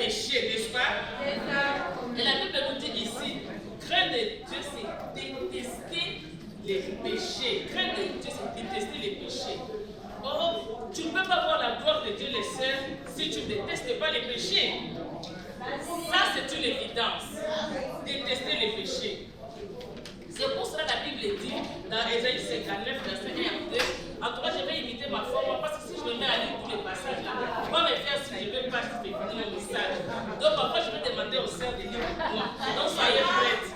péché, n'est-ce pas? Et la Bible nous dit ici, craindre Dieu, c'est détester les péchés. Craindre Dieu, c'est détester les péchés. Or, tu ne peux pas voir la gloire de Dieu, les sœurs, si tu ne détestes pas les péchés. Ça, c'est une évidence. Détester les péchés. C'est pour cela que la Bible dit dans Ésaïe 59, verset 1 à 2, en tout cas, je vais imiter ma forme, parce que si je me mets à lire tous les passages là, moi, mes frères, si je ne veux pas, je vais finir mon message. Donc, parfois, je vais demander aux sœurs de lire pour moi. Donc, soyez prêtes.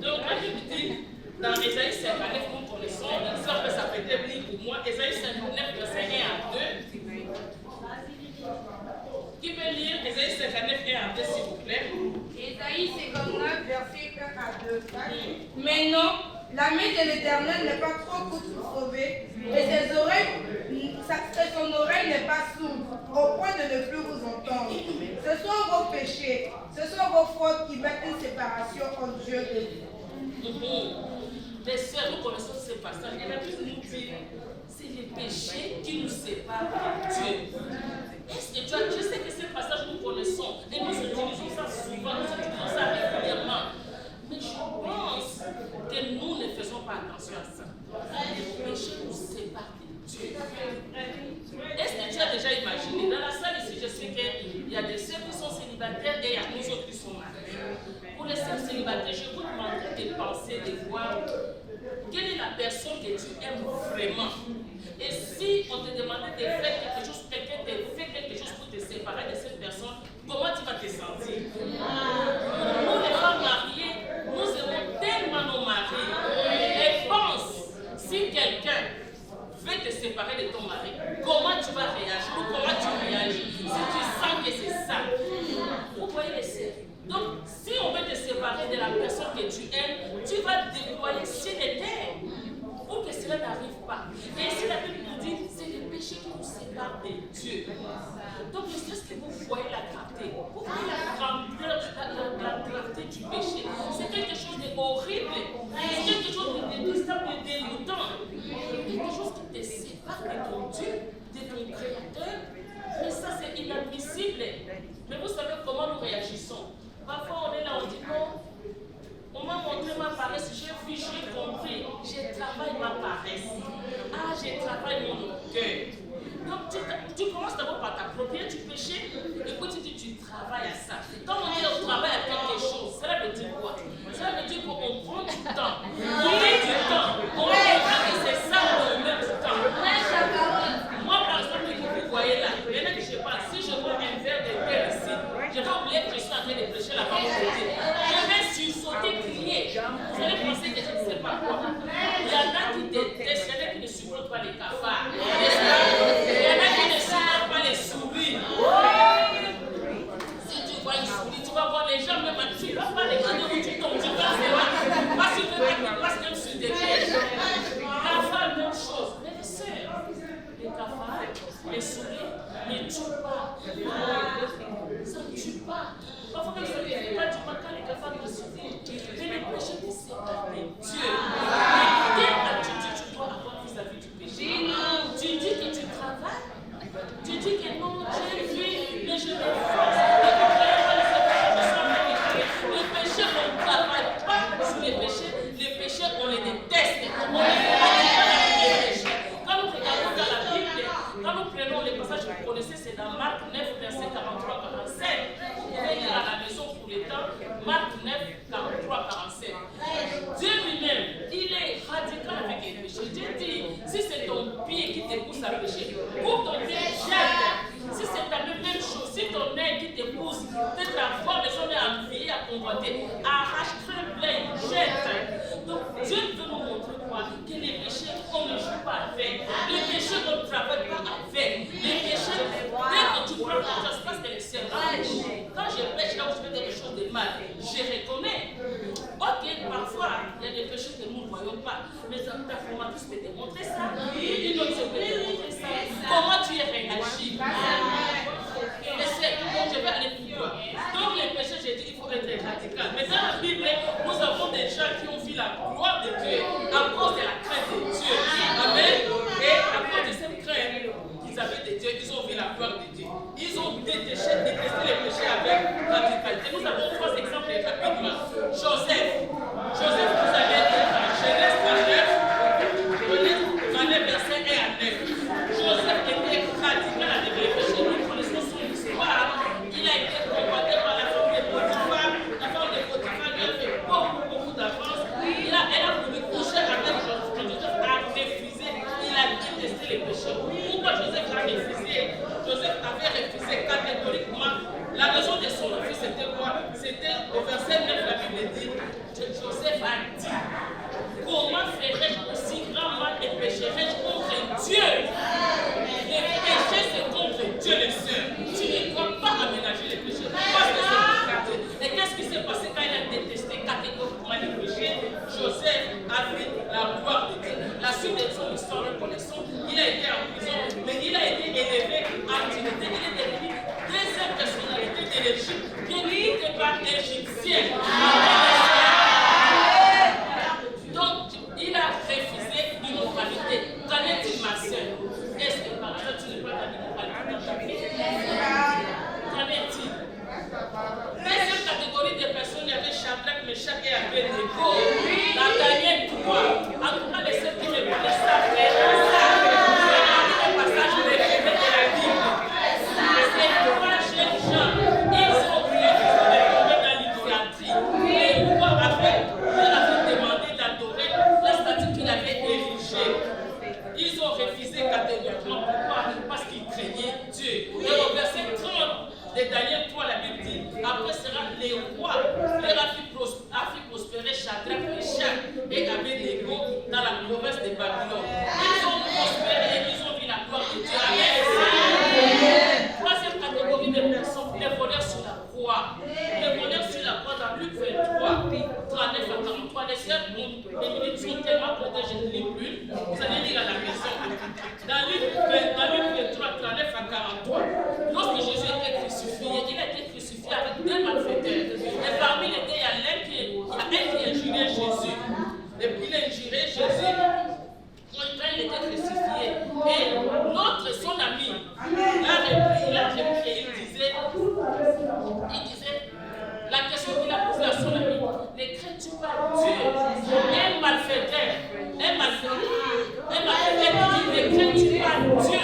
Donc, la Bible dit dans Ésaïe 59, nous connaissons, ça peut s'apprêter à lire pour moi, Ésaïe 59, verset 1 à 2. Qui peut lire Ésaïe 59, 1 à 2, s'il vous plaît? Ésaïe 59, verset 1 à 2. Mais non, la main de l'Éternel n'est pas trop courte pour sauver, et son oreille n'est pas sourde, au point de ne plus vous entendre. Ce sont vos péchés, ce sont vos fautes qui mettent une séparation entre Dieu et vous. Mes sœurs, nous connaissons ces passages. Et la Bible nous dit, c'est les péchés qui nous séparent de Dieu. Est-ce que tu as, je sais que ces passages nous connaissons et nous utilisons ça souvent, nous utilisons ça régulièrement. Mais je pense que nous ne faisons pas attention à ça. Les péchés nous séparent de Dieu. Est-ce que tu as déjà imaginé, dans la salle ici, je sais qu'il y a des sœurs qui sont célibataires et il y a nous autres qui sont mariés. Pour les sœurs célibataires, je vous demanderai de penser, de voir quelle est la personne que tu aimes vraiment. Et si on te demandait de faire quelque chose, quelqu'un te fait quelque chose pour te séparer de cette personne, comment tu vas te sentir? Nous, les femmes mariées, nous aimons tellement nos maris. Et pense, si quelqu'un veut te séparer de ton mari, comment tu vas réagir ou comment tu réagis si tu sens que c'est ça? Vous voyez les sœurs? Donc, si on veut te séparer de la personne que tu aimes, tu vas déployer ciel et terre pour que cela n'arrive pas. Et si la Bible nous dit, c'est le péché qui nous sépare de Dieu. Donc, est-ce que vous voyez la gravité? Vous voyez la grandeur, la gravité du péché? C'est quelque chose d'horrible. C'est quelque chose de détestable, de dégoûtant. Quelque chose qui te sépare de ton Dieu, de ton Créateur. Mais ça, c'est inadmissible. Mais vous savez comment nous réagissons? Parfois, on est là, on dit non. On m'a montré ma paresse, j'ai vu, j'ai compris. Je travaille ma paresse. Ah, je travaille mon orgueil. Donc, tu commences d'abord par t'approprier du péché, et puis tu dis tu travailles à ça. Quand on dit on travaille à quelque chose, cela veut dire quoi? Cela veut dire qu'on prend du temps. On met du temps. On comprend que c'est ça, on met du temps. Moi, par exemple, que vous voyez là, maintenant que je parle, si je vois un verre de terre ici, je vais oublier que je suis en train de prêcher la parole de Dieu. Je vais sursauter, crier. Vous allez penser que je ne sais pas quoi. Il y en a qui détestent, il y en a qui ne supportent pas les cafards. Il y en a qui ne supportent pas les souris. Si tu vois une souris, tu vas voir les gens, même tu ne vas pas les regarder où tu tombes, tu passes devant. Parce que tu veux qu'ils passent même sur des pièges. Cafards, même chose. Mais les sœurs, les cafards, les souris, ne tuent pas. Ça ne tue pas. Parfois, quand ça ne fait pas du mal, quand les cafards ne souris, mais le péché te sépare de Dieu. Et quelle attitude tu dois avoir vis-à-vis du péché? Tu dis que tu travailles. Tu dis que non, j'ai vu, mais je m'efforce. Le péché, on ne travaille pas sur les péchés. Les péchés, on les déteste. On les pratique les péchés. Quand nous regardons dans la Bible, quand nous prenons les passages que vous connaissez, c'est dans Marc 9, verset 43-47. Vous pouvez lire à la maison pour les temps. Marc 9, 43-47. Dieu lui-même, il est radical avec les péchés. Dieu dit, si c'est ton pied qui te pousse à pécher, pour ton pied, jette. Si c'est la même chose, si ton nez qui te pousse, peut-être à voir les hommes à envier, à convoiter, arrache, crème pleine, jette. Donc Dieu veut nous montrer quoi? Que les péchés, on ne joue pas avec. Les péchés, on ne travaille pas avec. Les péchés, dès que tu prends conscience, parce que les sœurs, quand je pêche, là où je fais quelque chose de mal, je reconnais. Ok, parfois, il y a des péchés que nous ne voyons pas, mais ta formatrice peut démontrer ça. Une autre peut démontrer ça. Comment tu y réagis? Et c'est donc je vais aller plus loin. Donc les péchés, j'ai dit, il faut être radical. Mais dans la Bible, nous avons des gens qui ont vu la gloire de Dieu à cause de la crainte de Dieu. Amen. Et à cause de cette crainte qu'ils avaient de Dieu, ils ont vu la gloire de Dieu. Ils ont détesté les péchés. péché avec radicalité. Nous avons 3 exemples rapidement. Joseph, vous avez dit Genèse 39, verset 1 à 9. Joseph était radical avec les péchés. Nous connaissons son histoire. Il a été combattu par la femme de Potiphar. La femme de Potiphar lui a fait beaucoup d'avance. Elle a voulu coucher avec Joseph. Joseph a refusé. Il a détesté les péchés. Pourquoi Joseph a refusé? Joseph avait refusé catégoriquement. La raison de son refus, c'était quoi? C'était au verset 9, la Bible dit, Joseph a dit, comment ferais-je aussi grand mal et pécherais-je contre Dieu? Les péchés, c'est contre Dieu, les sœurs. Tu ne dois pas aménager les péchés. Parce que c'est contre Dieu. Et qu'est-ce qui s'est passé quand il a détesté catégoriquement les péchés? Joseph a vu la gloire de Dieu. La suite de son histoire, nous connaissons. Il a été en prison, mais il a été élevé en dignité. Il est devenu deuxième personnalité de l'Égypte, qui n'était pas égyptienne. Donc, il a refusé l'immoralité. Qu'en est-il, ma soeur? Est-ce que par hasard tu n'es pas dans l'immoralité dans ta vie? Qu'en est-il? Deuxième catégorie de personnes, il y avait Shadrach, Meshach et Abednego. La dernière 3. En tout cas, les ceux qui me connaissent savent que c'est un passage de la Bible. Ces 3 jeunes gens, ils ont refusé de tomber dans l'idolâtrie. Et pourquoi leur avait demandé d'adorer la statue qu'il avait érigée. Ils ont refusé catégoriquement. Pourquoi? Parce qu'ils craignaient Dieu. Et au verset 30 de Daniel 3, la Bible dit, après sera les rois, leur a fait prospérer Shadrach, Meshach et Abednego dans la province de Babylone. Ils ont prospéré et ils ont vu la gloire de Dieu. Amen. Troisième catégorie de personnes, les voleurs sur la croix. Les voleurs sur la croix dans Luc 23, 39 à 43. Les sœurs, les minutes sont tellement comptées, je ne lis plus. Vous allez lire à la maison. Dans Luc 23, 39 à 43, lorsque Jésus était crucifié, il a été crucifié avec 2 malfaiteurs. Et parmi les 2, il y a un qui a injuré Jésus. Et puis il a injuré Jésus quand il était crucifié. Et l'autre, son ami, il a repris et il disait, la question qu'il a posée à son ami, ne crains-tu pas Dieu? Un malfaiteur dit, ne crains-tu pas Dieu?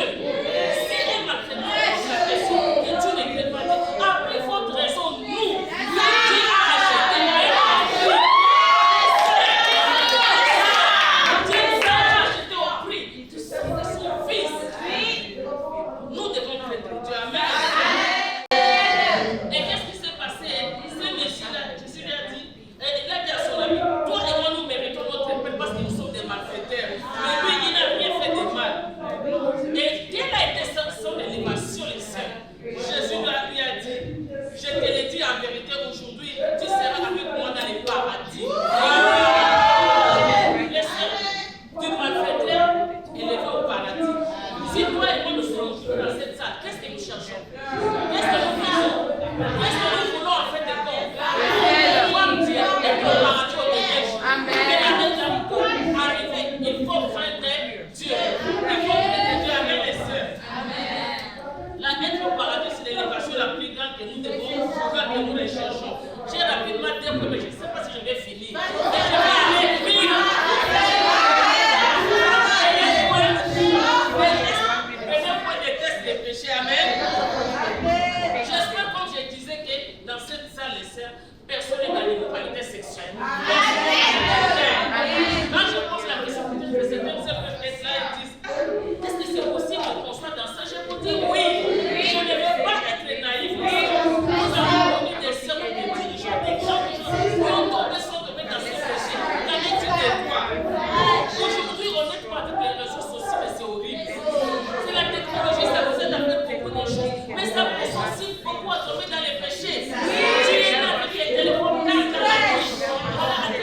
Si un malfaiteur pose la question que Dieu ne craint pas Dieu, après votre raison, nous, Dieu a acheté au prix de son fils. Nous devons craindre Dieu. Amen. Et qu'est-ce qui s'est passé? Ce monsieur-là, Jésus lui a dit, il a dit à son ami, toi et moi nous méritons notre paix parce que nous sommes des malfaiteurs. Mais lui, il n'a rien fait de mal. Et quelle a été son élévation, les sœurs? Jésus lui a dit, je te l'ai dit en vérité, aujourd'hui, tu seras avec moi dans les paradis. Les sœurs, du malfaiteur élevé au paradis. Si toi et moi nous sommes dans cette salle, qu'est-ce que nous cherchons? Qu'est-ce que nous faisons? Qu'est-ce que nous voulons en fait de corps? Voir Dieu et le paradis au dégage. Mais pour arriver, il faut craindre Dieu. Il faut craindre Dieu. Amen, les sœurs. La être au paradis, c'est l'élévation la plus grande que nous devons voir que nous les cherchons. J'ai rapidement dit, mais je ne sais pas si je vais finir. Et je vais aller vite. Amen. J'espère, comme je disais, que dans cette salle, les sœurs, personne n'est dans l'immoralité sexuelle. Quand je pose la question, peut-être que certaines sœurs peuvent être là et disent, est-ce que c'est possible qu'on soit dans ça? Je vous dis oui. Je ne veux pas être naïf. Nous avons connu des sœurs et des dirigeants, des grands gens qui ont tombé sans tomber dans ce péché. Qu'en est-il de toi? Aujourd'hui, on n'est pas avec les réseaux sociaux, mais c'est horrible. C'est la technologie, ça vous aide à faire beaucoup de choses. Mais ça pousse aussi beaucoup à tomber dans les péchés. Tu es dans le téléphone, dans la vie.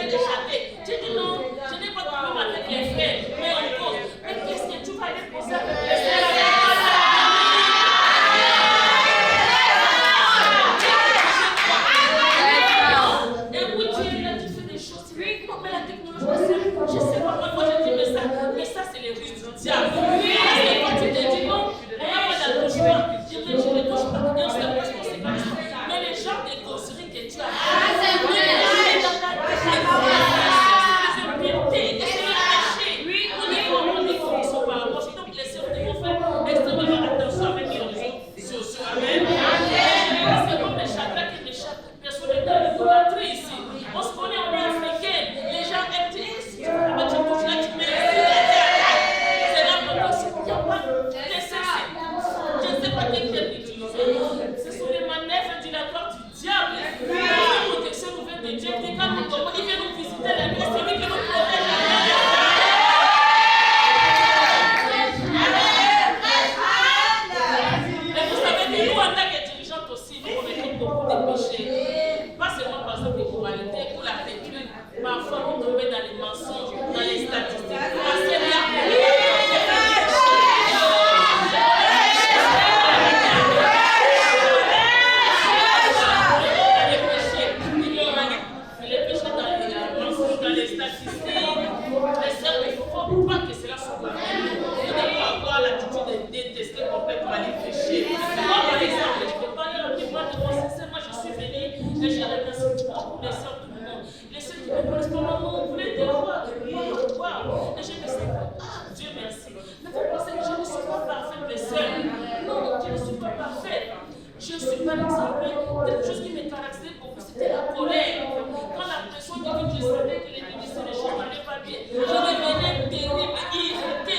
par exemple, quelque chose qui me caractérisait beaucoup, c'était la colère. Quand la pression divine, je savais que les ministères, les choses n'allaient pas bien, je devenais terrible, irrité.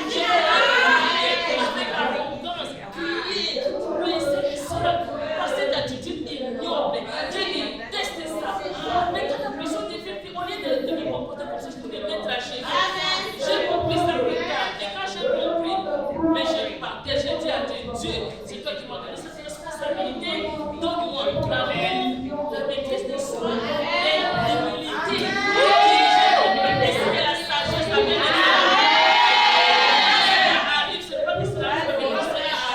Je avec arrogance, crier, blesser les soeurs, par cette attitude ignoble. Je déteste ça. Mais quand la pression divine, au lieu de me comporter comme ça, je pouvais mettre à Jésus. J'ai compris ça plus tard. Et quand j'ai compris, mais je partais, j'ai dit à Dieu, Dieu, c'est toi qui m'as donné cette responsabilité. Donne-moi l'amour, la maîtrise de soi et l'humilité. Et la sagesse, la maîtrise. C'est pas que cela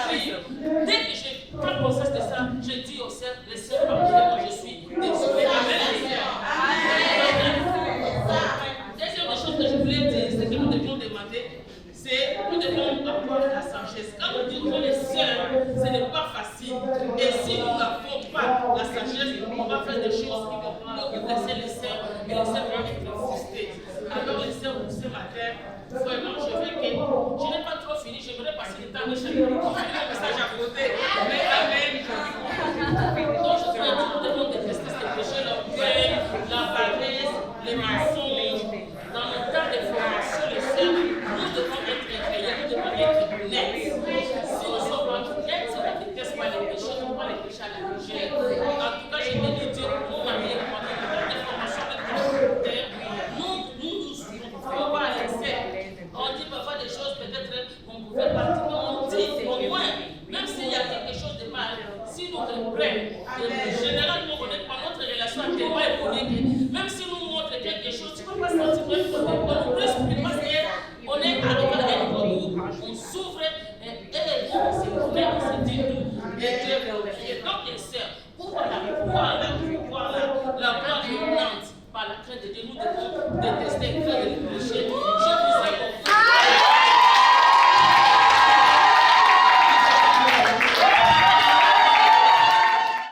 arrive. Dès que je prends conscience de ça, je dis aux sœurs, les sœurs, pardonnez-moi, je suis désolée. Deuxième des choses que je voulais dire, c'est que nous devions demander, c'est nous devons avoir la sagesse. Quand nous disons les sœurs, ce n'est pas facile. Et si nous n'avons pas la sagesse, on va faire des choses qui vont nous blesser les sœurs et les sœurs vont être frustrées. Alors les sœurs, ce matin, vraiment, je n'ai pas trop fini, j'aimerais passer le temps de chacun. On finit le message à côté. Mais amen. Donc je crois que nous devons détester ces péchés, l'orgueil, la paresse, les mensonges. Dans le temps de formation, les sœurs, nous devons être réveillés, nous devons être nets. Si nous sommes nets, si on ne déteste pas les péchés, on va les péchés à la légère. En tout cas, je vais dire pour mon mari, pendant le temps de formation de communautaire, nous ne pouvons pas à l'excès. On dit parfois des choses, peut-être qu'on pouvait partir, mais on dit au moins, même s'il y a quelque chose de mal, si nous reprenons, généralement, on est par notre relation tellement évoluée que même si nous montrons quelque chose, tu ne peux pas sentir qu'on nous plus parce qu'on est arrivé à un niveau où on s'ouvre et on se dit nous, et Dieu est glorifié. Donc, les sœurs, pour la gloire régnante par la crainte de Dieu, nous devons détester, craindre